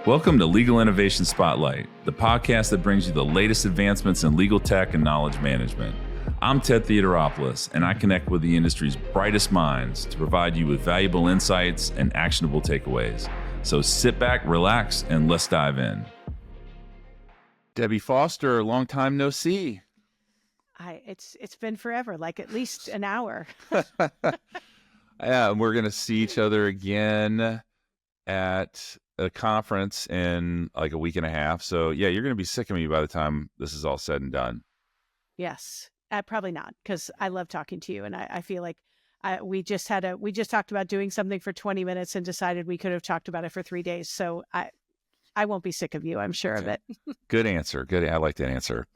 Welcome to Legal Innovation Spotlight, the podcast that brings you the latest advancements in legal tech and knowledge management. I'm Ted Theodoropoulos, and I connect with the industry's brightest minds to provide you with valuable insights and actionable takeaways. So sit back, relax, and let's dive in. Debbie Foster, long time no see. It's been forever, like at least an hour. Yeah, and we're going to see each other again at a conference in like a week and a half. So yeah, you're going to be sick of me by the time this is all said and done. Yes, probably not, because I love talking to you, and I feel like we just talked about doing something for 20 minutes and decided we could have talked about it for 3 days. So I won't be sick of you. I'm sure of it. Good answer. Good. I like that answer.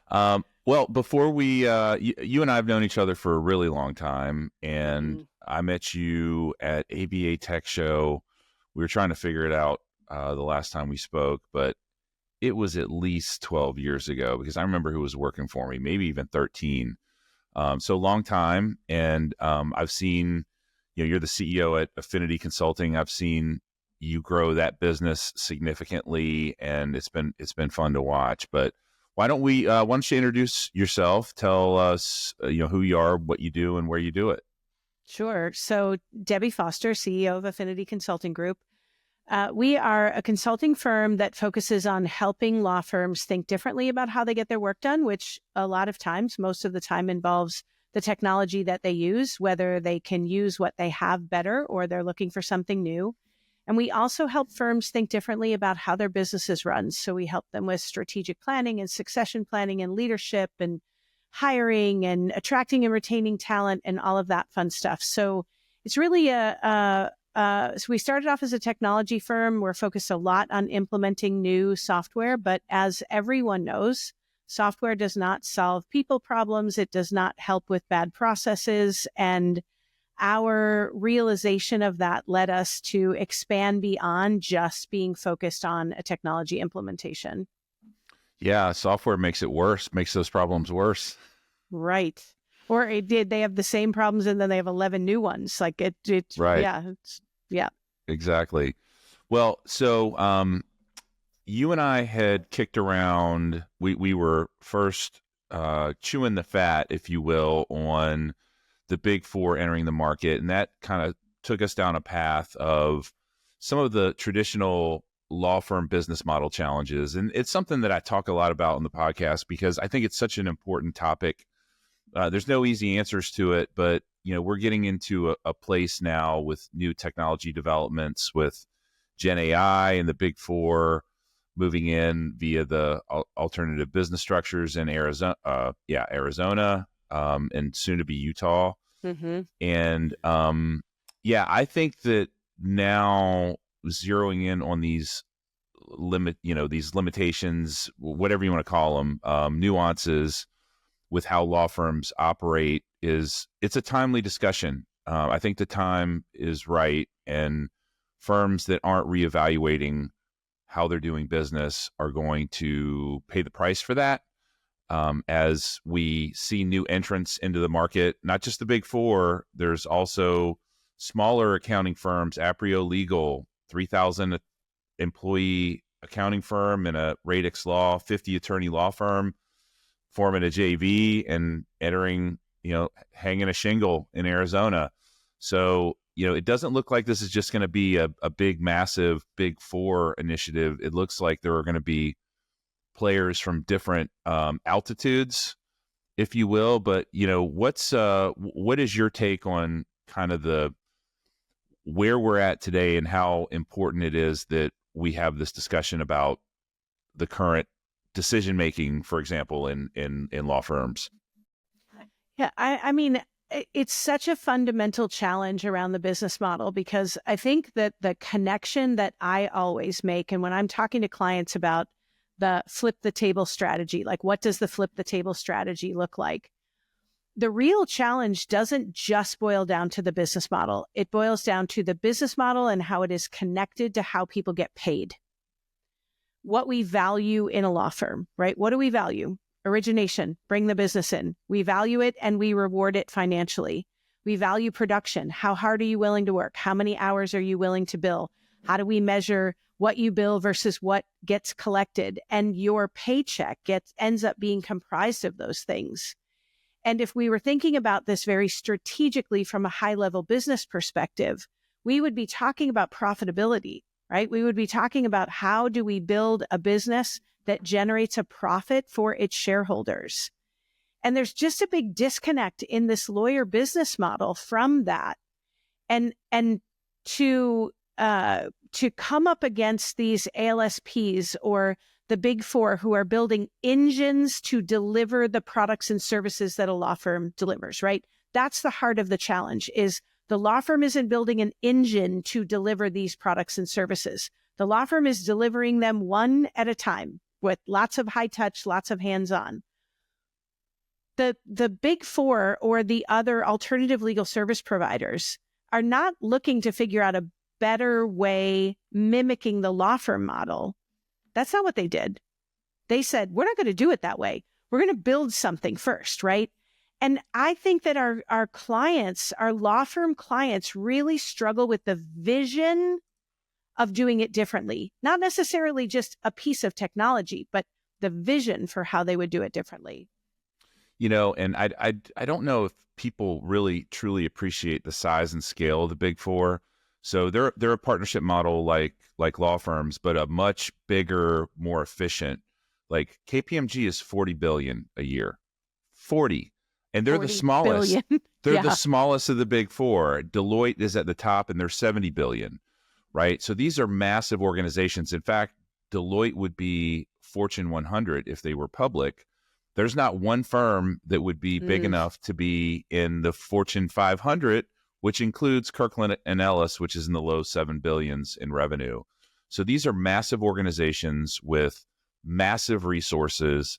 Well, before we, you and I have known each other for a really long time, and I met you at ABA Tech Show. We were trying to figure it out the last time we spoke, but it was at least 12 years ago because I remember who was working for me, maybe even 13. So long time. And I've seen, you're the CEO at Affinity Consulting. I've seen you grow that business significantly, and it's been fun to watch. But why don't you introduce yourself? Tell us, who you are, what you do, and where you do it. Sure. So Debbie Foster, CEO of Affinity Consulting Group. We are a consulting firm that focuses on helping law firms think differently about how they get their work done, which a lot of times, most of the time, involves the technology that they use, whether they can use what they have better or they're looking for something new. And we also help firms think differently about how their businesses run. So we help them with strategic planning and succession planning and leadership and hiring and attracting and retaining talent and all of that fun stuff. So it's really so we started off as a technology firm. We're focused a lot on implementing new software, but as everyone knows, software does not solve people problems. It does not help with bad processes. And our realization of that led us to expand beyond just being focused on a technology implementation. Yeah, software makes it worse, makes those problems worse. Right. Or they have the same problems and then they have 11 new ones. Like right. Yeah. Exactly. Well, so you and I had kicked around, we were first chewing the fat, if you will, on the big four entering the market. And that kind of took us down a path of some of the traditional law firm business model challenges. And it's something that I talk a lot about on the podcast because I think it's such an important topic. There's no easy answers to it, but we're getting into a place now with new technology developments with Gen AI and the big four moving in via the alternative business structures in Arizona, and soon to be Utah. Mm-hmm. And I think that now zeroing in on these these limitations, whatever you want to call them, nuances with how law firms operate it's a timely discussion. I think the time is right, and firms that aren't reevaluating how they're doing business are going to pay the price for that. As we see new entrants into the market, not just the big four, there's also smaller accounting firms, Aprio Legal, 3,000 employee accounting firm, and a Radix Law, 50 attorney law firm, forming a JV and entering, hanging a shingle in Arizona. So, it doesn't look like this is just going to be a big, massive, big four initiative. It looks like there are going to be players from different altitudes, if you will. But, what is your take on kind of where we're at today and how important it is that we have this discussion about the current decision-making, for example, in law firms? Yeah, I mean, it's such a fundamental challenge around the business model because I think that the connection that I always make, and when I'm talking to clients about the flip the table strategy, like what does the flip the table strategy look like? The real challenge doesn't just boil down to the business model. It boils down to the business model and how it is connected to how people get paid. What we value in a law firm, right? What do we value? Origination, bring the business in. We value it and we reward it financially. We value production. How hard are you willing to work? How many hours are you willing to bill? How do we measure what you bill versus what gets collected? And your paycheck ends up being comprised of those things. And if we were thinking about this very strategically from a high level business perspective, we would be talking about profitability, right? We would be talking about how do we build a business that generates a profit for its shareholders. And there's just a big disconnect in this lawyer business model from that. And to come up against these ALSPs or the big four who are building engines to deliver the products and services that a law firm delivers, right? That's the heart of the challenge, is the law firm isn't building an engine to deliver these products and services. The law firm is delivering them one at a time with lots of high touch, lots of hands-on. The big four or the other alternative legal service providers are not looking to figure out a better way mimicking the law firm model. That's not what they did. They said, we're not going to do it that way. We're going to build something first, right? And I think that our clients, our law firm clients, really struggle with the vision of doing it differently. Not necessarily just a piece of technology, but the vision for how they would do it differently. You know, and I don't know if people really truly appreciate the size and scale of the big four. So they're a partnership model like law firms, but a much bigger, more efficient. Like KPMG is 40 billion a year. 40. And they're the smallest. Billion. They're Yeah. the smallest of the big four. Deloitte is at the top and they're 70 billion, right? So these are massive organizations. In fact, Deloitte would be Fortune 100 if they were public. There's not one firm that would be big enough to be in the Fortune 500, which includes Kirkland and Ellis, which is in the low 7 billions in revenue. So these are massive organizations with massive resources,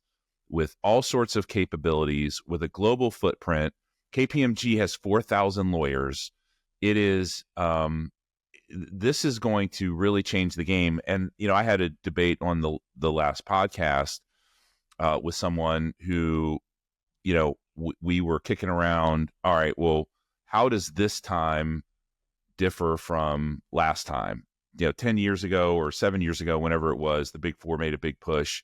with all sorts of capabilities, with a global footprint. KPMG has 4,000 lawyers. It is, this is going to really change the game. And, you know, I had a debate on the last podcast with someone who, you know, we were kicking around, all right, well, how does this time differ from last time? You know, 10 years ago or 7 years ago, whenever it was, the big four made a big push.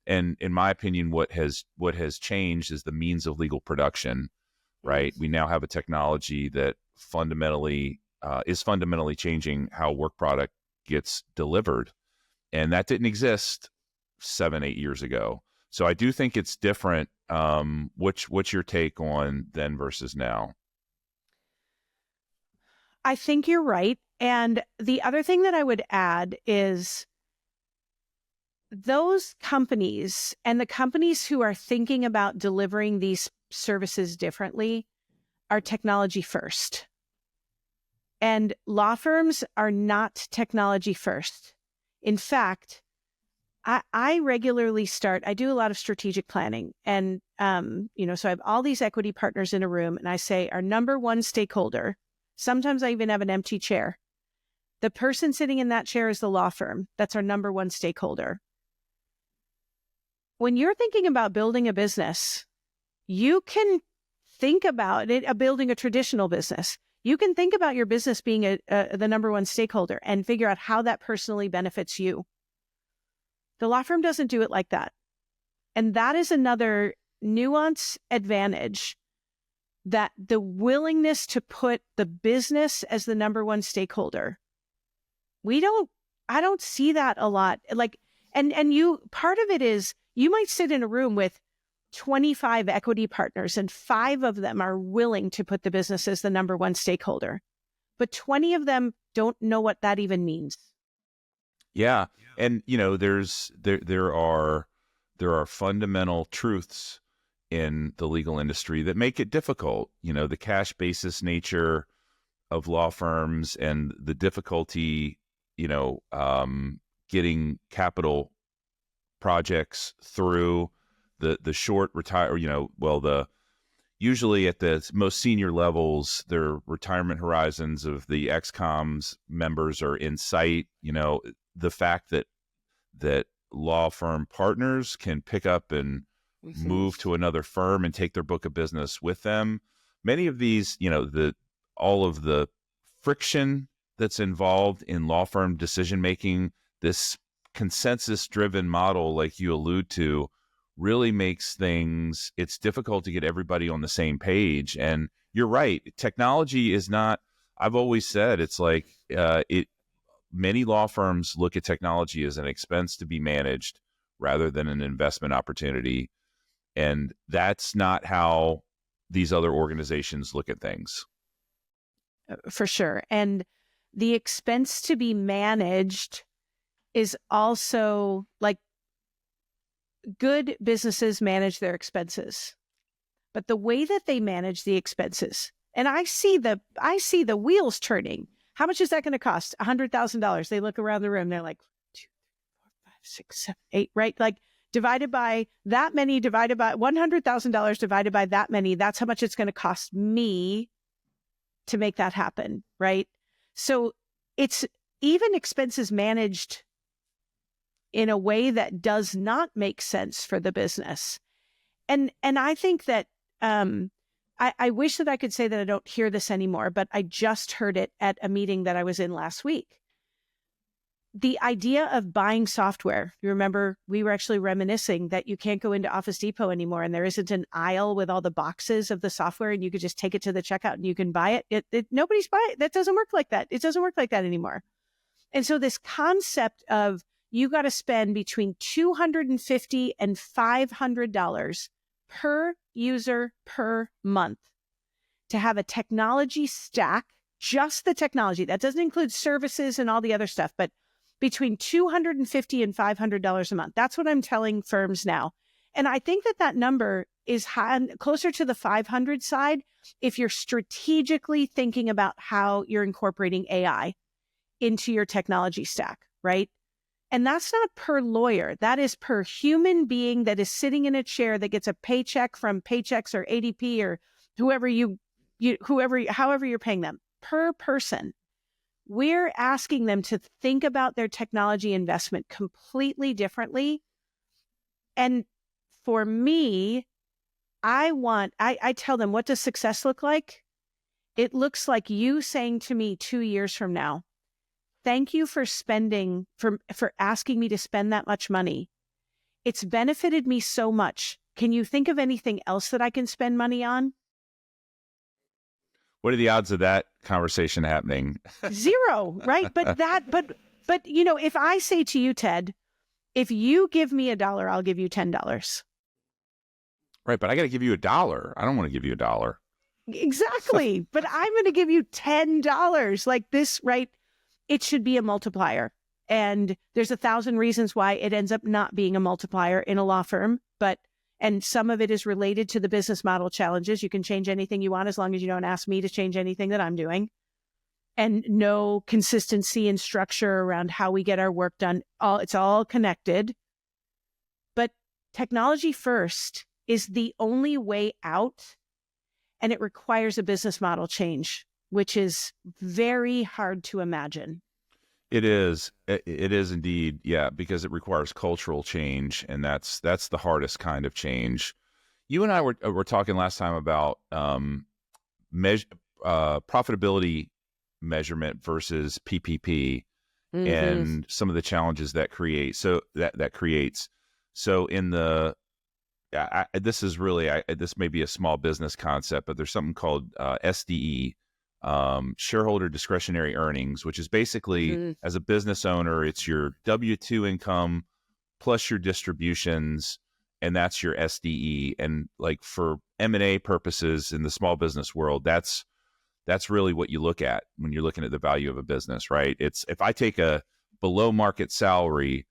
And in my opinion, what has changed is the means of legal production, right? We now have a technology that fundamentally is fundamentally changing how work product gets delivered. And that didn't exist 7-8 years ago. So I do think it's different. What's your take on then versus now? I think you're right. And the other thing that I would add is those companies and the companies who are thinking about delivering these services differently are technology first. And law firms are not technology first. In fact, I regularly I do a lot of strategic planning. And, you know, so I have all these equity partners in a room and I say, our number one stakeholder, sometimes I even have an empty chair. The person sitting in that chair is the law firm. That's our number one stakeholder. When you're thinking about building a business, you can think about it, building a traditional business. You can think about your business being the number one stakeholder and figure out how that personally benefits you. The law firm doesn't do it like that. And that is another nuance advantage, that the willingness to put the business as the number one stakeholder. I don't see that a lot. Like, and part of it is you might sit in a room with 25 equity partners and 5 of them are willing to put the business as the number one stakeholder, but 20 of them don't know what that even means. Yeah. And, you know, there are fundamental truths in the legal industry that make it difficult. You know, the cash basis nature of law firms and the difficulty, you know, getting capital projects through, the short retire, you know, well, usually at the most senior levels, their retirement horizons of the XCOMs members are in sight. You know, the fact that law firm partners can pick up and move to another firm and take their book of business with them. Many of these, you know, all of the friction that's involved in law firm decision making, this consensus driven model, like you allude to, really makes things, it's difficult to get everybody on the same page. And you're right, technology is not, I've always said, it's like many law firms look at technology as an expense to be managed rather than an investment opportunity. And that's not how these other organizations look at things. For sure. And the expense to be managed is also like, good businesses manage their expenses, but the way that they manage the expenses, and I see the wheels turning. How much is that going to cost? $100,000. They look around the room. They're like, 2, 3, 4, 5, 6, 7, 8, right? Like divided by that many, divided by $100,000 divided by that many. That's how much it's going to cost me to make that happen, right? So it's even expenses managed in a way that does not make sense for the business. And I think that I wish that I could say that I don't hear this anymore, but I just heard it at a meeting that I was in last week. The idea of buying software. You remember we were actually reminiscing that you can't go into Office Depot anymore and there isn't an aisle with all the boxes of the software and you could just take it to the checkout and you can buy it. Nobody's buying it. That doesn't work like that. It doesn't work like that anymore. And so this concept of you got to spend between $250 and $500 per user per month to have a technology stack, just the technology. That doesn't include services and all the other stuff, but between $250 and $500 a month. That's what I'm telling firms now. And I think that number is high, closer to the 500 side if you're strategically thinking about how you're incorporating AI into your technology stack, right? And that's not per lawyer. That is per human being that is sitting in a chair that gets a paycheck from Paychex or ADP or whoever however you're paying them, per person. We're asking them to think about their technology investment completely differently. And for me, I tell them, what does success look like? It looks like you saying to me 2 years from now, thank you for asking me to spend that much money. It's benefited me so much. Can you think of anything else that I can spend money on? What are the odds of that conversation happening? 0, right? But if I say to you, Ted, if you give me $1, I'll give you $10. Right, but I got to give you $1. I don't want to give you $1. Exactly. But I'm going to give you $10 like this, right? It should be a multiplier. And there's 1,000 reasons why it ends up not being a multiplier in a law firm. And some of it is related to the business model challenges. You can change anything you want as long as you don't ask me to change anything that I'm doing. And no consistency and structure around how we get our work done. It's all connected. But technology first is the only way out. And it requires a business model change, which is very hard to imagine. It is. It is indeed. Yeah, because it requires cultural change, and that's the hardest kind of change. You and I were talking last time about profitability measurement versus PPP, and some of the challenges that creates. So in the this is really this may be a small business concept, but there's something called SDE. Shareholder discretionary earnings, which is basically, as a business owner, it's your W-2 income plus your distributions, and that's your SDE. And like for M&A purposes in the small business world, that's really what you look at when you're looking at the value of a business, right? It's if I take a below market salary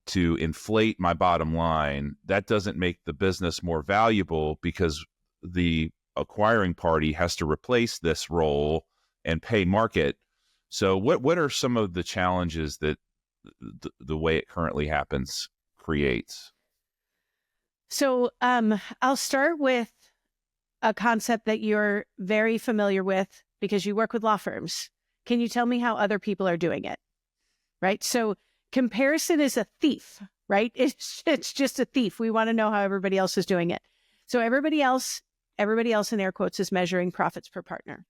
to inflate my bottom line, that doesn't make the business more valuable because the acquiring party has to replace this role and pay market. So what are some of the challenges that the way it currently happens creates? So I'll start with a concept that you're very familiar with because you work with law firms. Can you tell me how other people are doing it? Right? So comparison is a thief, right? It's just a thief. We want to know how everybody else is doing it. So everybody else in air quotes is measuring profits per partner.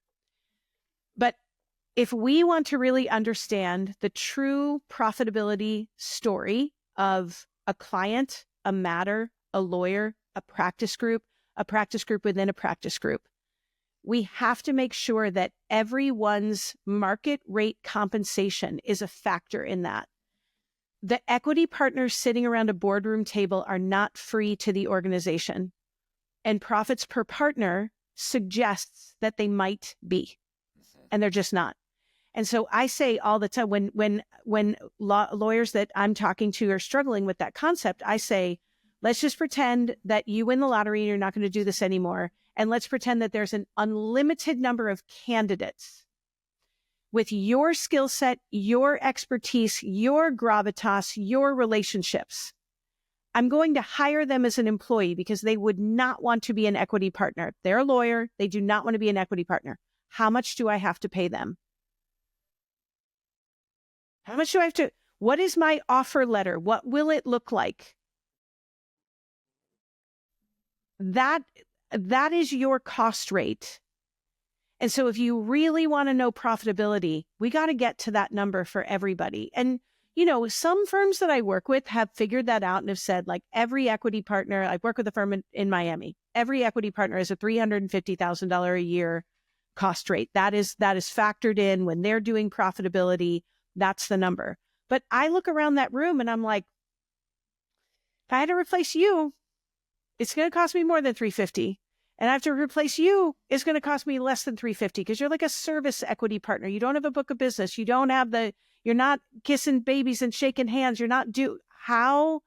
But if we want to really understand the true profitability story of a client, a matter, a lawyer, a practice group within a practice group, we have to make sure that everyone's market rate compensation is a factor in that. The equity partners sitting around a boardroom table are not free to the organization, and profits per partner suggests that they might be, and they're just not. And so I say all the time, when lawyers that I'm talking to are struggling with that concept, I say, let's just pretend that you win the lottery and you're not going to do this anymore. And let's pretend that there's an unlimited number of candidates with your skill set, your expertise, your gravitas, your relationships. I'm going to hire them as an employee because they would not want to be an equity partner. They're a lawyer. They do not want to be an equity partner. How much do I have to pay them? How much do I have to? What is my offer letter? What will it look like? That is your cost rate. And so if you really want to know profitability, we got to get to that number for everybody. And, some firms that I work with have figured that out and have said, like, every equity partner, I work with a firm in Miami, every equity partner has a $350,000 a year cost rate. That is factored in when they're doing profitability. That's the number. But I look around that room and I'm like, if I had to replace you, it's going to cost me more than $350. And I have to replace you, it's going to cost me less than $350 because you're like a service equity partner. You don't have a book of business. You're not kissing babies and shaking hands. How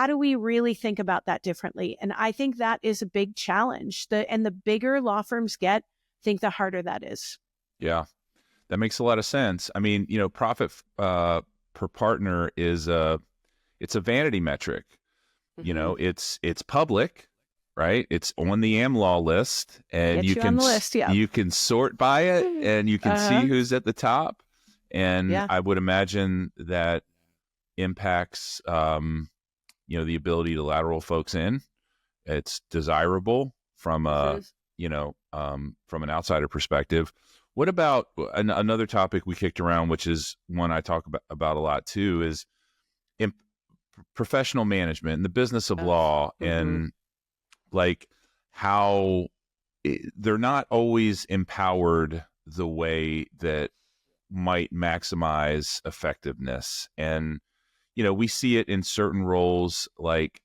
do we really think about that differently? And I think that is a big challenge. And the bigger law firms get, I think the harder that is. Yeah. That makes a lot of sense. I mean, profit per partner it's a vanity metric. Mm-hmm. It's public, right? It's on the AmLaw list, and you on the list, yeah. You can sort by it, and you can see who's at the top. And yeah. I would imagine that impacts, the ability to lateral folks in. It's desirable from from an outsider perspective. What about another topic we kicked around, which is one I talk about a lot too, is professional management and the business of law, and like how they're not always empowered the way that might maximize effectiveness. And, we see it in certain roles like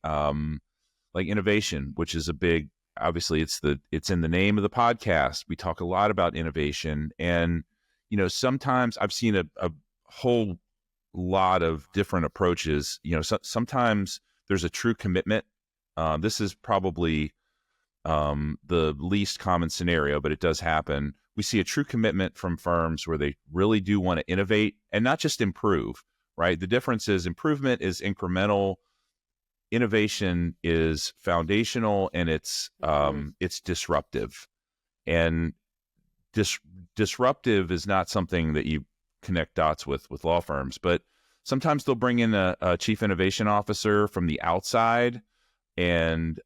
innovation, which is a big, obviously it's in the name of the podcast. We talk a lot about innovation, and, sometimes I've seen a whole lot of different approaches. Sometimes there's a true commitment. This is probably the least common scenario, but it does happen. We see a true commitment from firms where they really do want to innovate and not just improve, right? The difference is improvement is incremental. Innovation is foundational, and it's disruptive. And disruptive is not something that you connect dots with law firms, but sometimes they'll bring in a chief innovation officer from the outside, and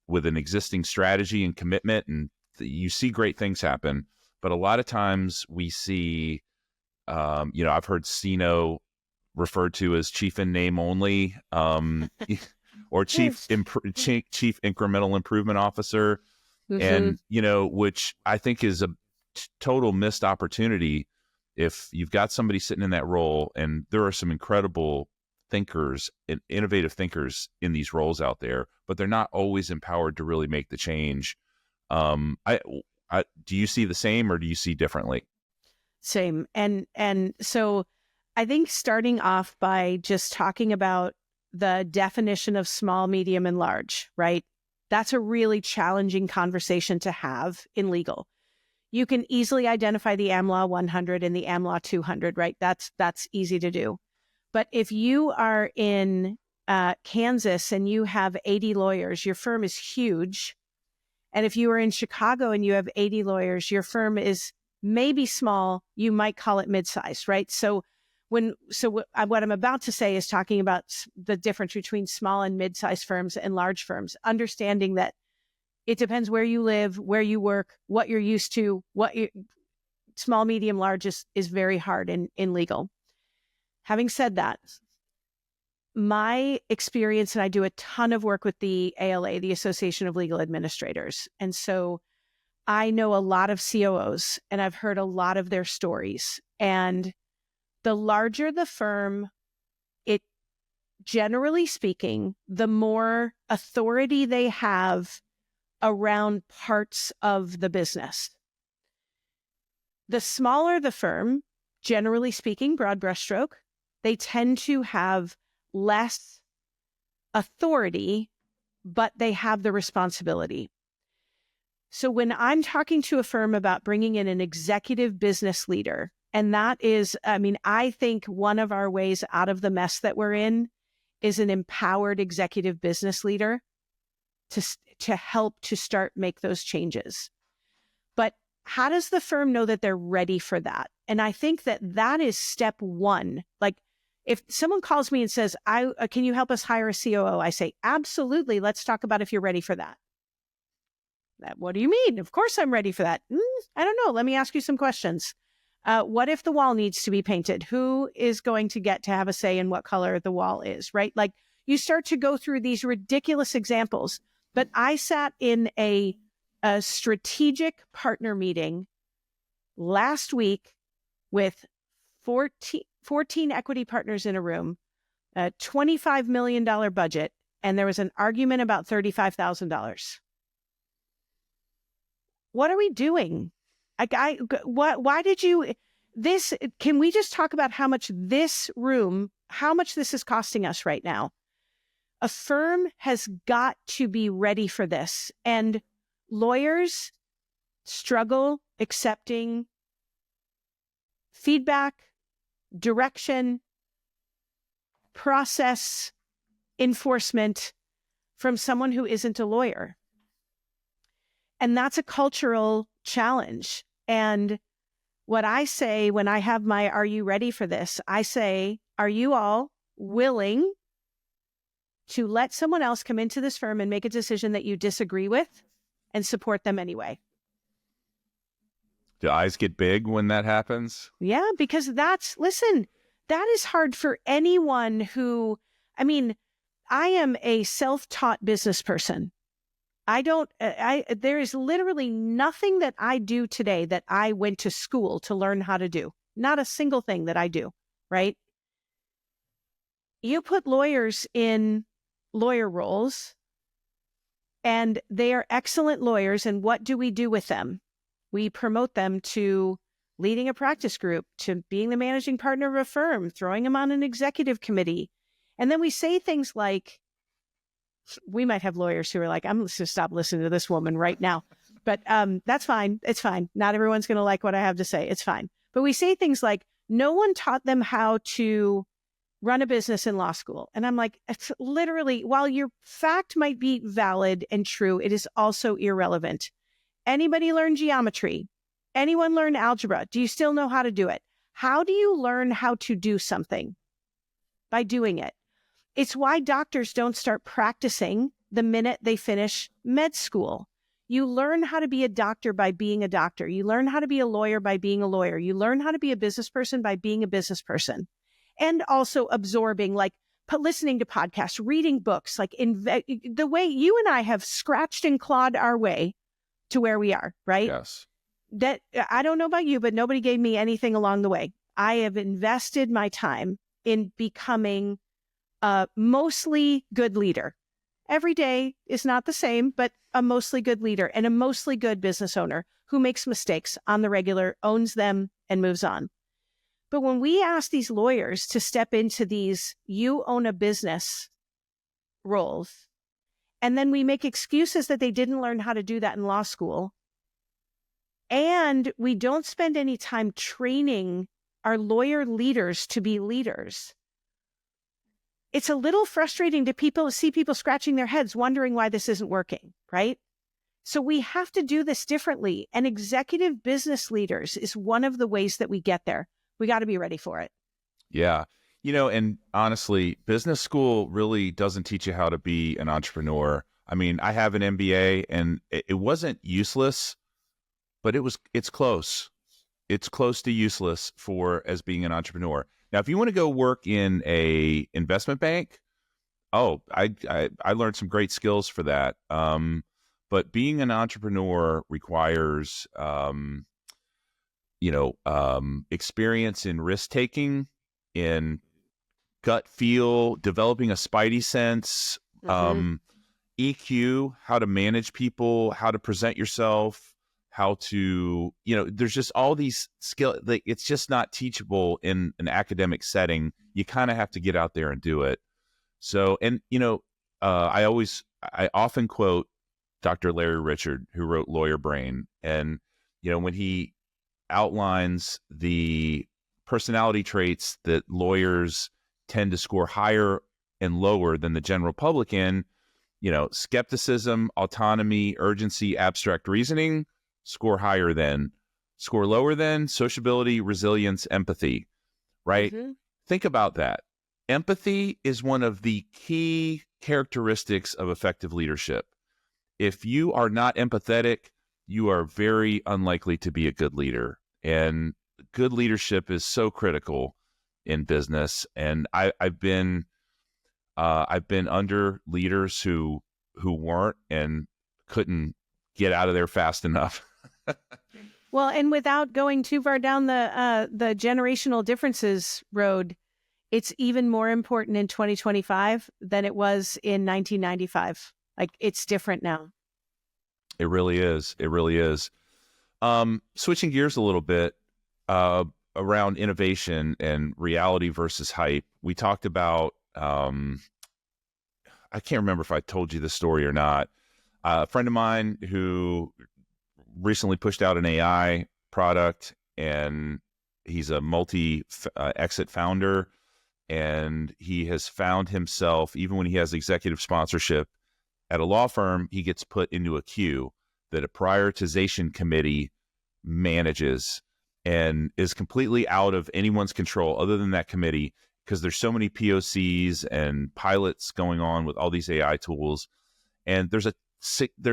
with an existing strategy and commitment, and you see great things happen. But a lot of times we see, I've heard CINO referred to as chief in name only, or chief incremental improvement officer, and which I think is a total missed opportunity. If you've got somebody sitting in that role, and there are some incredible thinkers and innovative thinkers in these roles out there, but they're not always empowered to really make the change. Do you see the same, or do you see differently? Same. And so I think starting off by just talking about the definition of small, medium, and large, right? That's a really challenging conversation to have in legal. You can easily identify the AmLaw 100 and the AmLaw 200, right? That's easy to do. But if you are in Kansas and you have 80 lawyers, your firm is huge. And if you are in Chicago and you have 80 lawyers, your firm is maybe small. You might call it mid-sized, right? So what I'm about to say is talking about the difference between small and mid-sized firms and large firms, understanding that it depends where you live, where you work, what you're used to, small, medium, large is very hard in legal. Having said that, my experience, and I do a ton of work with the ALA, the Association of Legal Administrators. And so I know a lot of COOs and I've heard a lot of their stories. And the larger the firm, it generally speaking, the more authority they have around parts of the business. The smaller the firm, generally speaking, broad brushstroke, they tend to have less authority, but they have the responsibility. So when I'm talking to a firm about bringing in an executive business leader, and that is, I think one of our ways out of the mess that we're in is an empowered executive business leader to help to start make those changes. But how does the firm know that they're ready for that? And I think that is step one. Like if someone calls me and says, can you help us hire a COO? I say, absolutely. Let's talk about if you're ready for that. What do you mean? Of course I'm ready for that. I don't know. Let me ask you some questions. What if the wall needs to be painted? Who is going to get to have a say in what color the wall is, right? Like you start to go through these ridiculous examples. But I sat in a strategic partner meeting last week with 14 equity partners in a room, a $25 million budget, and there was an argument about $35,000. What are we doing? Why did you, can we just talk about how much this is costing us right now? A firm has got to be ready for this. And lawyers struggle accepting feedback, direction, process, enforcement from someone who isn't a lawyer. And that's a cultural challenge. And what I say when I have my, are you ready for this? I say, are you all willing to let someone else come into this firm and make a decision that you disagree with and support them anyway? Do eyes get big when that happens? Yeah, because that is hard for anyone who, I am a self-taught business person. There is literally nothing that I do today that I went to school to learn how to do. Not a single thing that I do, right? You put lawyers in lawyer roles and they are excellent lawyers. And what do we do with them? We promote them to leading a practice group, to being the managing partner of a firm, throwing them on an executive committee. And then we say things like, we might have lawyers who are like, I'm going to stop listening to this woman right now. But that's fine. It's fine. Not everyone's going to like what I have to say. It's fine. But we say things like, no one taught them how to run a business in law school. And I'm like, it's literally, while your fact might be valid and true, it is also irrelevant. Anybody learn geometry? Anyone learn algebra? Do you still know how to do it? How do you learn how to do something? By doing it. It's why doctors don't start practicing the minute they finish med school. You learn how to be a doctor by being a doctor. You learn how to be a lawyer by being a lawyer. You learn how to be a business person by being a business person. And also absorbing, like listening to podcasts, reading books, like the way you and I have scratched and clawed our way to where we are, right? Yes. That I don't know about you, but nobody gave me anything along the way. I have invested my time in becoming a mostly good leader. Every day is not the same, but a mostly good leader and a mostly good business owner who makes mistakes on the regular, owns them, and moves on. But when we ask these lawyers to step into these you own a business roles, and then we make excuses that they didn't learn how to do that in law school, and we don't spend any time training our lawyer leaders to be leaders, it's a little frustrating to see people scratching their heads, wondering why this isn't working, right? So we have to do this differently. And executive business leaders is one of the ways that we get there. We got to be ready for it. Yeah. And honestly, business school really doesn't teach you how to be an entrepreneur. I have an MBA and it wasn't useless, but it's close. It's close to useless for as being an entrepreneur. Now, if you want to go work in a investment bank, I learned some great skills for that. But being an entrepreneur requires, experience in risk taking, in gut feel, developing a spidey sense, EQ, how to manage people, how to present yourself, how to, there's just all these skills. Like, it's just not teachable in an academic setting. You kind of have to get out there and do it. So, and, I often quote Dr. Larry Richard, who wrote Lawyer Brain. And, when he outlines the personality traits that lawyers tend to score higher and lower than the general public in, skepticism, autonomy, urgency, abstract reasoning, score lower than sociability, resilience, empathy, right? Think about that. Empathy is one of the key characteristics of effective leadership. If you are not empathetic, you are very unlikely to be a good leader. And good leadership is so critical in business. And I've been under leaders who weren't and couldn't get out of there fast enough. Well, and without going too far down the generational differences road, it's even more important in 2025 than it was in 1995. Like, it's different now. It really is. It really is. Switching gears a little bit, around innovation and reality versus hype. We talked about, I can't remember if I told you this story or not. A friend of mine who recently pushed out an AI product, and he's a multi-exit founder. And he has found himself, even when he has executive sponsorship at a law firm, he gets put into a queue that a prioritization committee manages and is completely out of anyone's control other than that committee, because there's so many POCs and pilots going on with all these AI tools. And there's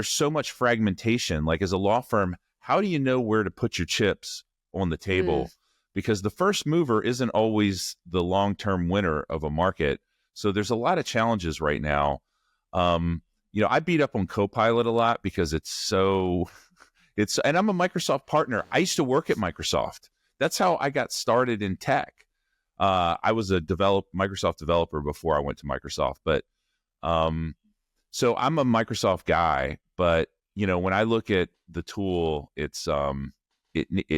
so much fragmentation. Like, as a law firm, how do you know where to put your chips on the table? Because the first mover isn't always the long-term winner of a market. So there's a lot of challenges right now. I beat up on Copilot a lot because and I'm a Microsoft partner. I used to work at Microsoft. That's how I got started in tech. I was a Microsoft developer before I went to Microsoft, but so I'm a Microsoft guy. But when I look at the tool, it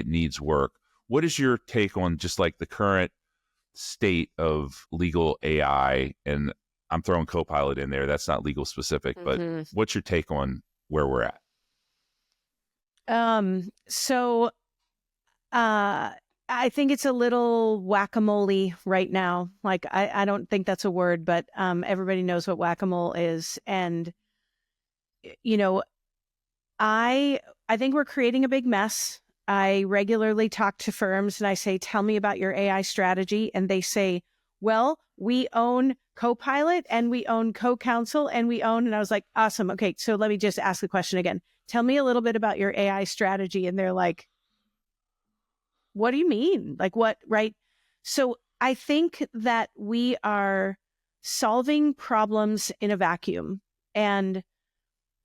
needs work. What is your take on just like the current state of legal AI? And I'm throwing Copilot in there. That's not legal specific, but what's your take on where we're at? So I think it's a little whack-a-mole right now. Like, I don't think that's a word, but everybody knows what whack-a-mole is. And, I think we're creating a big mess. I regularly talk to firms and I say, tell me about your AI strategy. And they say, well, we own Copilot and we own Co-Counsel and I was like, awesome. Okay, so let me just ask the question again. Tell me a little bit about your AI strategy. And they're like, what do you mean? Like, what, right? So I think that we are solving problems in a vacuum. And,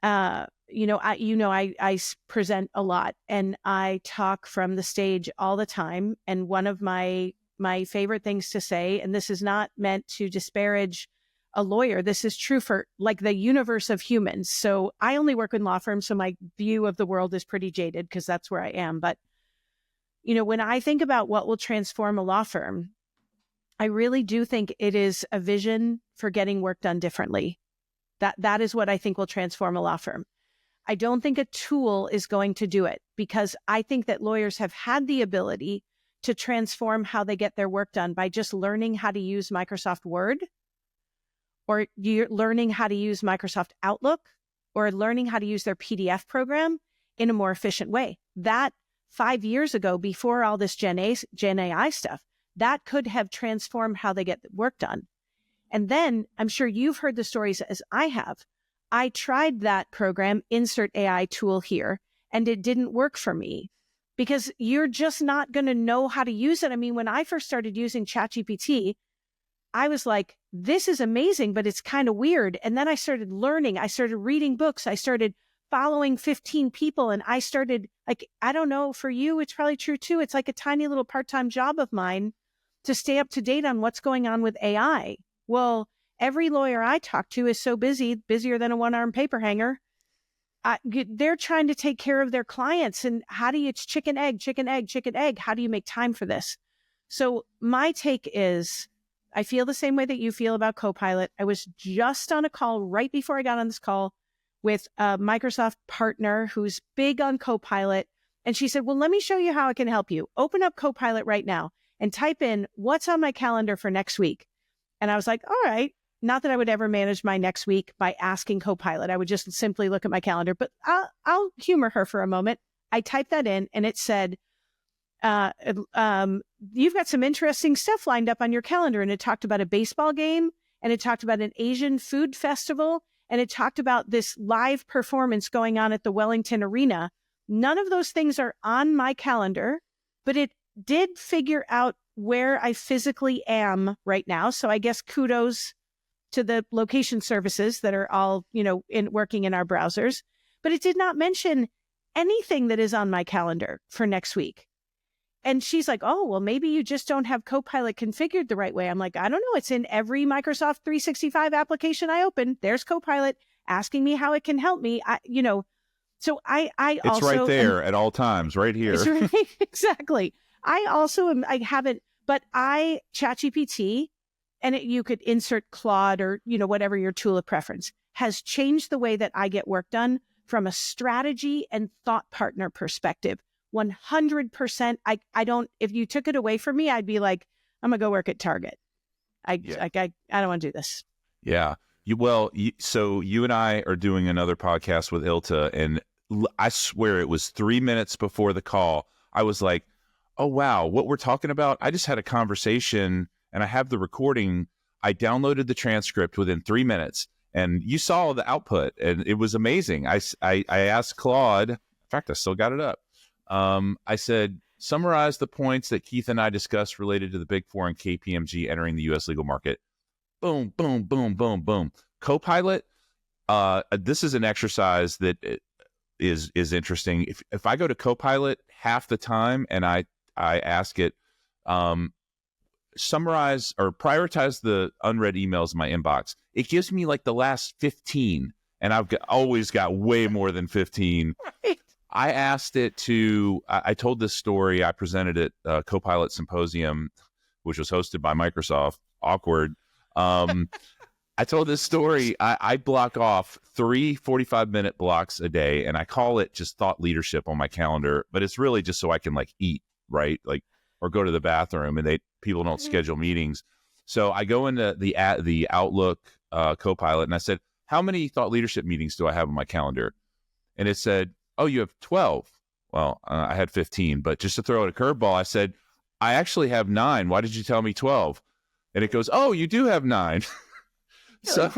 I present a lot and I talk from the stage all the time. And one of my favorite things to say, and this is not meant to disparage a lawyer, this is true for like the universe of humans. So I only work in law firms, so my view of the world is pretty jaded because that's where I am. But, when I think about what will transform a law firm, I really do think it is a vision for getting work done differently. That is what I think will transform a law firm. I don't think a tool is going to do it, because I think that lawyers have had the ability to transform how they get their work done by just learning how to use Microsoft Word, or you're learning how to use Microsoft Outlook, or learning how to use their PDF program in a more efficient way. That 5 years ago, before all this Gen AI stuff, that could have transformed how they get work done. And then I'm sure you've heard the stories as I have. I tried that program, insert AI tool here, and it didn't work for me. because you're just not going to know how to use it. I mean, when I first started using ChatGPT, I was like, this is amazing, but it's kind of weird. And then I started learning. I started reading books. I started following 15 people. And I started, like, I don't know, for you, it's probably true too. It's like a tiny little part-time job of mine to stay up to date on what's going on with AI. Well, every lawyer I talk to is so busy, busier than a one-armed paper hanger. They're trying to take care of their clients. And it's chicken, egg, chicken, egg, chicken, egg. How do you make time for this? So my take is, I feel the same way that you feel about Copilot. I was just on a call right before I got on this call with a Microsoft partner who's big on Copilot. And she said, well, let me show you how I can help you. Open up Copilot right now and type in what's on my calendar for next week. And I was like, all right. Not that I would ever manage my next week by asking Copilot. I would just simply look at my calendar, but I'll humor her for a moment. I typed that in and it said, you've got some interesting stuff lined up on your calendar. And it talked about a baseball game, and it talked about an Asian food festival, and it talked about this live performance going on at the Wellington Arena. None of those things are on my calendar, but it did figure out where I physically am right now. So I guess kudos to the location services that are all, working in our browsers. But it did not mention anything that is on my calendar for next week. And she's like, oh, well, maybe you just don't have Copilot configured the right way. I'm like, I don't know. It's in every Microsoft 365 application I open. There's Copilot asking me how it can help me. So I It's also right there at all times, right here. It's right, exactly. ChatGPT, and you could insert Claude or, whatever your tool of preference, has changed the way that I get work done from a strategy and thought partner perspective. 100%. I don't, if you took it away from me, I'd be like, I'm gonna go work at Target. I don't want to do this. Yeah. So you and I are doing another podcast with Ilta, and I swear it was 3 minutes before the call. I was like, oh, wow, what we're talking about. I just had a conversation and I have the recording. I downloaded the transcript within 3 minutes, and you saw the output, and it was amazing. I asked Claude, in fact, I still got it up. I said, summarize the points that Keith and I discussed related to the Big Four and KPMG entering the U.S. legal market. Boom, boom, boom, boom, boom. Copilot, this is an exercise that is interesting. If I go to Copilot half the time and I ask it, summarize or prioritize the unread emails in my inbox, it gives me like the last 15, and I've always got way more than 15. Right. I asked it to, I told this story, I presented at Copilot Symposium, which was hosted by Microsoft. Awkward. I told this story. I block off 3 45-minute blocks a day, and I call it just thought leadership on my calendar, but it's really just so I can eat, right? Or go to the bathroom, and people don't schedule meetings. So I go into the Outlook Copilot, and I said, how many thought leadership meetings do I have on my calendar? And it said, oh, you have 12. Well, I had 15, but just to throw out a curveball, I said, I actually have 9. Why did you tell me 12? And it goes, oh, you do have 9. So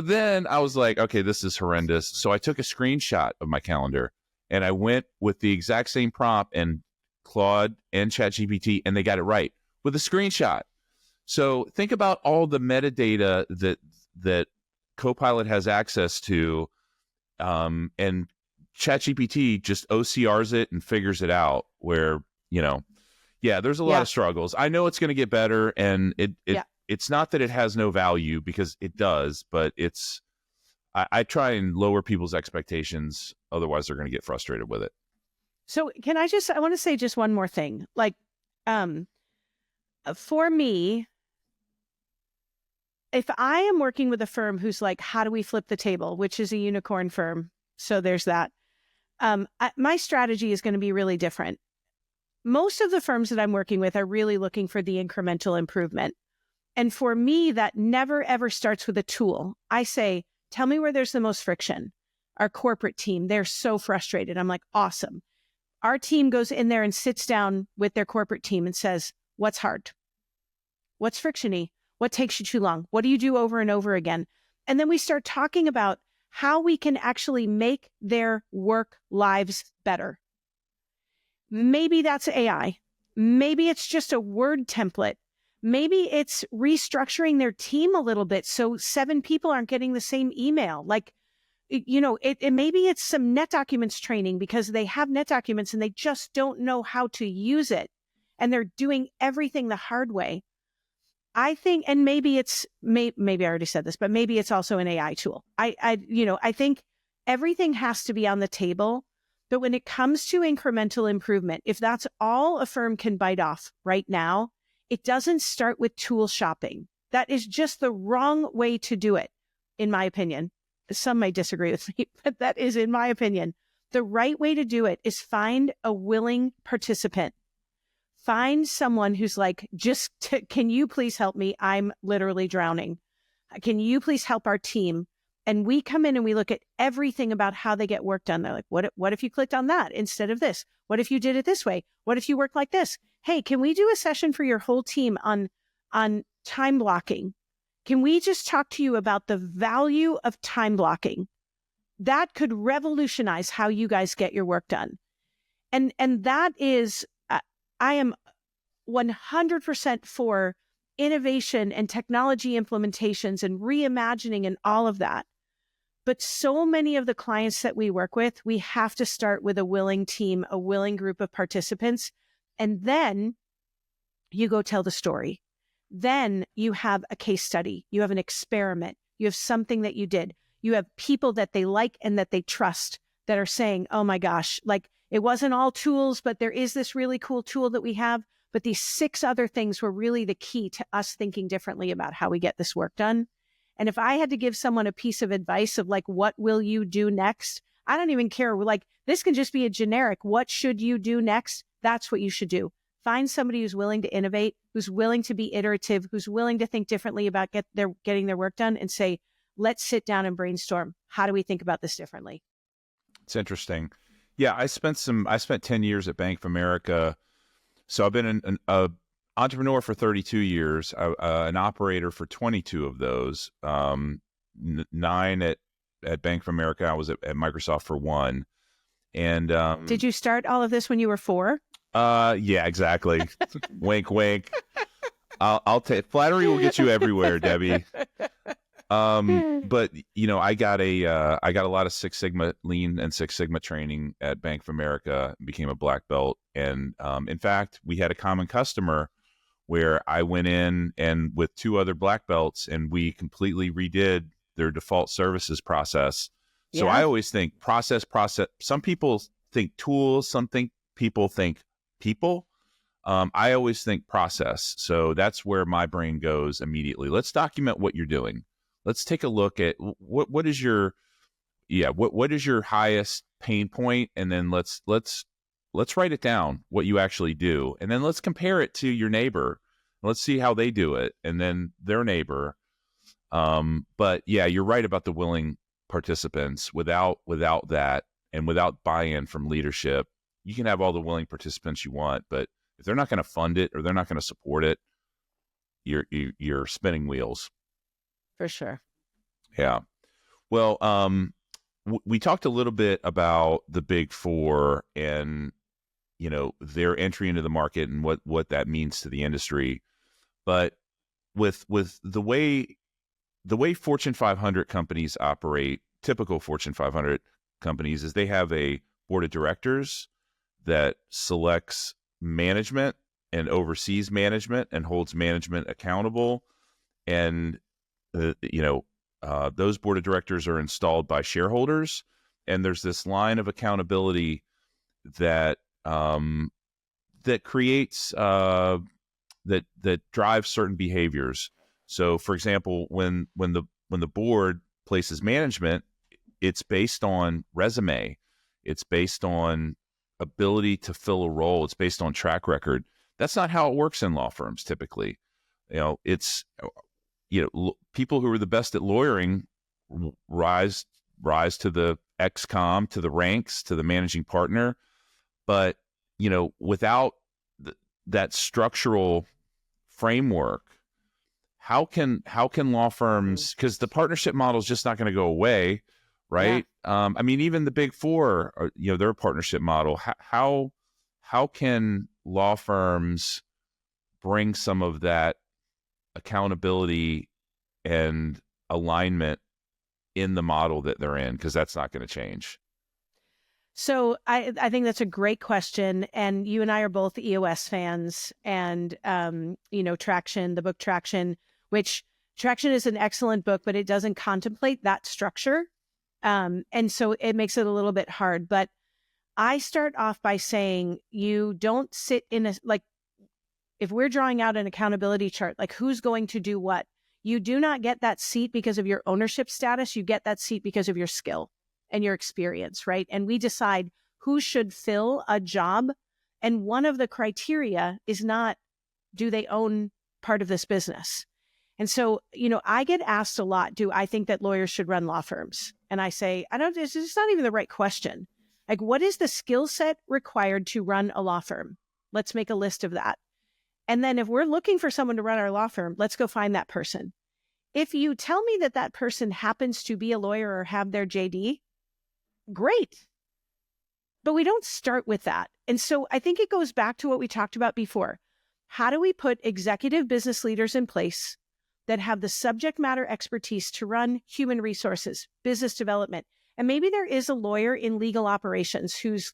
then I was like, okay, this is horrendous. So I took a screenshot of my calendar, and I went with the exact same prompt and Claude and ChatGPT, and they got it right with a screenshot. So think about all the metadata that Copilot has access to, and ChatGPT just OCRs it and figures it out where, there's a lot of struggles. I know it's going to get better, and it's not that it has no value, because it does, but I try and lower people's expectations. Otherwise, they're going to get frustrated with it. So I want to say just one more thing. For me, if I am working with a firm who's like, how do we flip the table, which is a unicorn firm, so there's that, my strategy is going to be really different. Most of the firms that I'm working with are really looking for the incremental improvement. And for me, that never, ever starts with a tool. I say, tell me where there's the most friction. Our corporate team, they're so frustrated. I'm like, awesome. Our team goes in there and sits down with their corporate team and says, what's hard? What's frictiony? What takes you too long? What do you do over and over again? And then we start talking about how we can actually make their work lives better. Maybe that's AI. Maybe it's just a word template. Maybe it's restructuring their team a little bit so 7 people aren't getting the same email. Like, maybe it's some net documents training because they have net documents and they just don't know how to use it. And they're doing everything the hard way. I think, and maybe maybe I already said this, but maybe it's also an AI tool. I think everything has to be on the table. But when it comes to incremental improvement, if that's all a firm can bite off right now, it doesn't start with tool shopping. That is just the wrong way to do it, in my opinion. Some may disagree with me, but that is, in my opinion, the right way to do it is find a willing participant. Find someone who's like, can you please help me? I'm literally drowning. Can you please help our team? And we come in and we look at everything about how they get work done. They're like, what if you clicked on that instead of this? What if you did it this way? What if you work like this? Hey, can we do a session for your whole team on time blocking? Can we just talk to you about the value of time blocking? That could revolutionize how you guys get your work done. And that is, I am 100% for innovation and technology implementations and reimagining and all of that. But so many of the clients that we work with, we have to start with a willing team, a willing group of participants. And then you go tell the story. Then you have a case study. You have an experiment. You have something that you did. You have people that they like and that they trust that are saying, oh my gosh, like it wasn't all tools, but there is this really cool tool that we have. But these 6 other things were really the key to us thinking differently about how we get this work done. And if I had to give someone a piece of advice of like, what will you do next? I don't even care. Like, this can just be a generic, what should you do next? That's what you should do. Find somebody who's willing to innovate, who's willing to be iterative, who's willing to think differently about getting their work done and say, let's sit down and brainstorm. How do we think about this differently? It's interesting. Yeah, I spent 10 years at Bank of America. So I've been an entrepreneur for 32 years, an operator for 22 of those, 9 at Bank of America. I was at Microsoft for 1. And did you start all of this when you were 4? Yeah, exactly. Wink, wink. I'll take flattery will get you everywhere, Debbie. But I got a lot of Six Sigma Lean and Six Sigma training at Bank of America, became a black belt. And in fact, we had a common customer where I went in and with 2 other black belts and we completely redid their default services process. So I always think process. Some people think tools, people think people. I always think process. So that's where my brain goes immediately. Let's document what you're doing. Let's take a look at what is your highest pain point, and then let's write it down what you actually do, and then let's compare it to your neighbor. Let's see how they do it, and then their neighbor. But yeah, you're right about the willing participants. Without that, and without buy-in from leadership, you can have all the willing participants you want, but if they're not going to fund it or they're not going to support it, you're spinning wheels. For sure. Yeah. Well, we talked a little bit about the Big Four and, their entry into the market and what that means to the industry. But with the way Fortune 500 companies operate, typical Fortune 500 companies, is they have a board of directors that selects management and oversees management and holds management accountable. And those board of directors are installed by shareholders, and there's this line of accountability that creates that drives certain behaviors. So, for example, when the board places management, it's based on resume, it's based on ability to fill a role, it's based on track record. That's not how it works in law firms typically. It's people who are the best at lawyering rise to the ex-com, to the ranks, to the managing partner. But, without that structural framework, how can law firms, because the partnership model is just not going to go away, right? Yeah. Even the Big Four, they're a partnership model. How how can law firms bring some of that accountability and alignment in the model that they're in? Because that's not going to change. So I think that's a great question. And you and I are both EOS fans, and, Traction, the book Traction, which Traction is an excellent book, but it doesn't contemplate that structure. And so it makes it a little bit hard. But I start off by saying you don't sit in if we're drawing out an accountability chart, like who's going to do what, you do not get that seat because of your ownership status. You get that seat because of your skill and your experience, right? And we decide who should fill a job. And one of the criteria is not, do they own part of this business? And so, I get asked a lot, do I think that lawyers should run law firms? And I say, it's not even the right question. Like, what is the skill set required to run a law firm? Let's make a list of that. And then if we're looking for someone to run our law firm, let's go find that person. If you tell me that that person happens to be a lawyer or have their JD, great. But we don't start with that. And so I think it goes back to what we talked about before. How do we put executive business leaders in place that have the subject matter expertise to run human resources, business development? And maybe there is a lawyer in legal operations who's,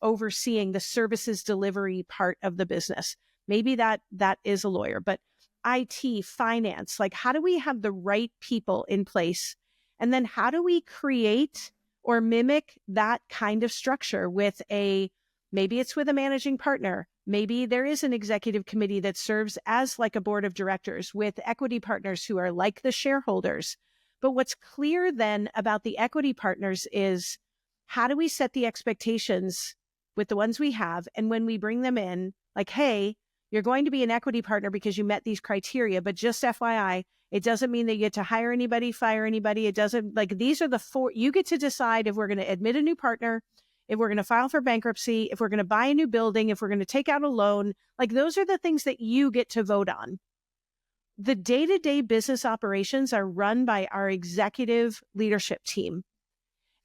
overseeing the services delivery part of the business. Maybe that is a lawyer, but IT, finance, like how do we have the right people in place? And then how do we create or mimic that kind of structure with maybe it's with a managing partner. Maybe there is an executive committee that serves as like a board of directors with equity partners who are like the shareholders. But what's clear then about the equity partners is how do we set the expectations with the ones we have? And when we bring them in, like, hey, you're going to be an equity partner because you met these criteria, but just FYI, it doesn't mean that you get to hire anybody, fire anybody. It doesn't, like, these are the four, you get to decide if we're going to admit a new partner, if we're going to file for bankruptcy, if we're going to buy a new building, if we're going to take out a loan. Like, those are the things that you get to vote on. The day-to-day business operations are run by our executive leadership team.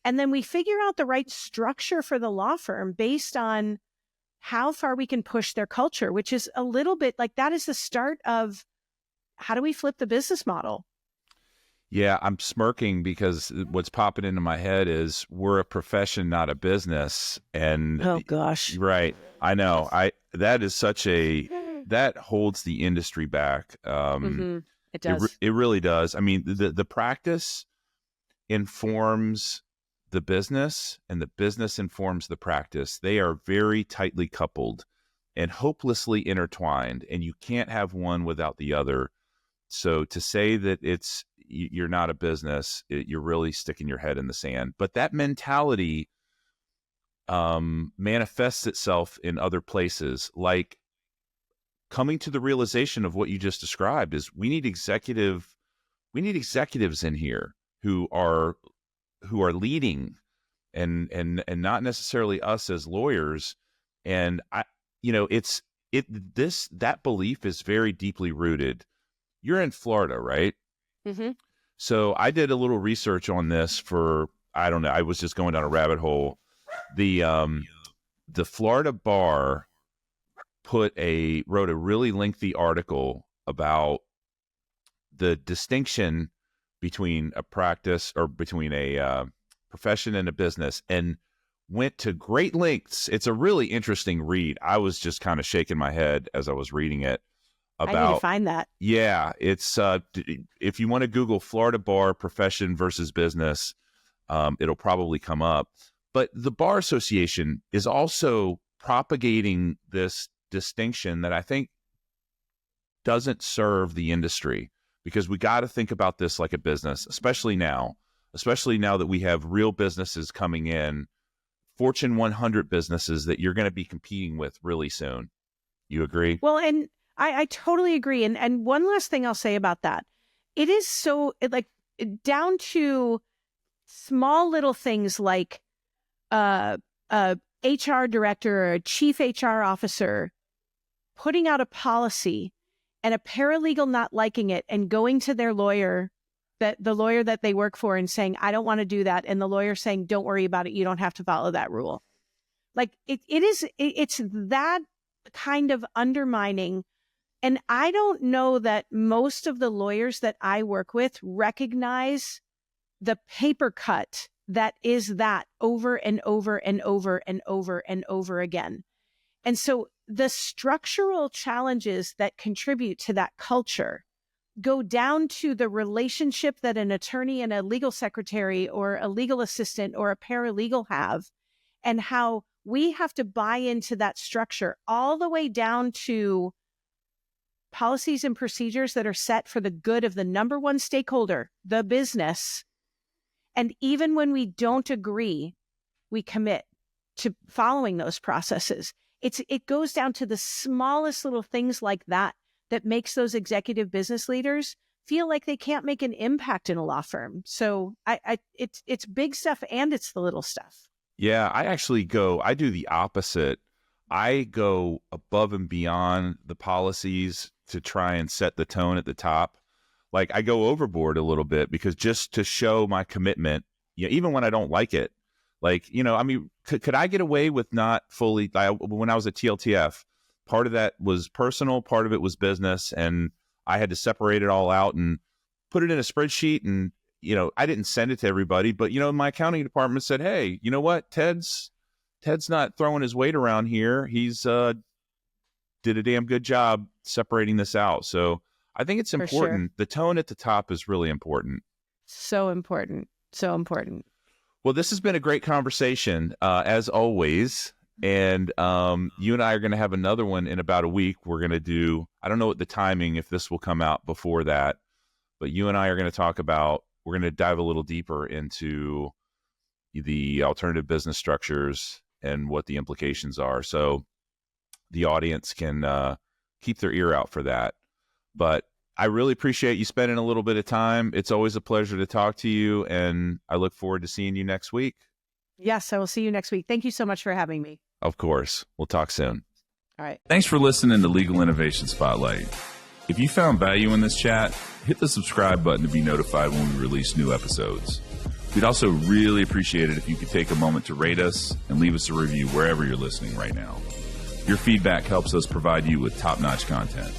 And then we figure out the right structure for the law firm based on how far we can push their culture, which is a little bit like that is the start of how do we flip the business model? Yeah, I'm smirking because what's popping into my head is we're a profession, not a business. And oh gosh, right. I know. That is that holds the industry back. It does. It really does. I mean, the practice informs the business and the business informs the practice. They are very tightly coupled and hopelessly intertwined, and you can't have one without the other. So to say that you're not a business, you're really sticking your head in the sand. But that mentality manifests itself in other places, like coming to the realization of what you just described is we need executives in here who are leading and not necessarily us as lawyers. And that belief is very deeply rooted. You're in Florida, right? Mm-hmm. So I did a little research on this I don't know, I was just going down a rabbit hole. The Florida bar wrote a really lengthy article about the distinction between a practice or between a profession and a business, and went to great lengths. It's a really interesting read. I was just kind of shaking my head as I was reading it. I need to find that. Yeah, it's if you want to Google Florida bar profession versus business, it'll probably come up. But the Bar Association is also propagating this distinction that I think doesn't serve the industry, because we got to think about this like a business, especially now that we have real businesses coming in, Fortune 100 businesses that you're going to be competing with really soon. You agree? Well, and I totally agree. And one last thing I'll say about that. It is down to small little things like a HR director or a chief HR officer putting out a policy and a paralegal not liking it and going to their lawyer, the lawyer that they work for, and saying, I don't want to do that. And the lawyer saying, don't worry about it. You don't have to follow that rule. Like it's that kind of undermining. And I don't know that most of the lawyers that I work with recognize the paper cut that is that over and over and over and over and over again. And so the structural challenges that contribute to that culture go down to the relationship that an attorney and a legal secretary or a legal assistant or a paralegal have, and how we have to buy into that structure all the way down to policies and procedures that are set for the good of the number one stakeholder, the business. And even when we don't agree, we commit to following those processes. It goes down to the smallest little things like that makes those executive business leaders feel like they can't make an impact in a law firm. So it's big stuff and it's the little stuff. Yeah, I do the opposite. I go above and beyond the policies to try and set the tone at the top. Like I go overboard a little bit because just to show my commitment, even when I don't like it, like, I mean, could I get away with not fully, when I was at TLTF, part of that was personal, part of it was business, and I had to separate it all out and put it in a spreadsheet. And, I didn't send it to everybody, but, my accounting department said, hey, you know what? Ted's not throwing his weight around here. He's did a damn good job separating this out. So I think it's important. Sure. The tone at the top is really important. So important. So important. Well, this has been a great conversation, as always. And you and I are going to have another one in about a week. We're going to do, I don't know what the timing, if this will come out before that, but you and I are going to we're going to dive a little deeper into the alternative business structures and what the implications are. So the audience can keep their ear out for that. But I really appreciate you spending a little bit of time. It's always a pleasure to talk to you, and I look forward to seeing you next week. Yes, I will see you next week. Thank you so much for having me. Of course. We'll talk soon. All right. Thanks for listening to Legal Innovation Spotlight. If you found value in this chat, hit the subscribe button to be notified when we release new episodes. We'd also really appreciate it if you could take a moment to rate us and leave us a review wherever you're listening right now. Your feedback helps us provide you with top-notch content.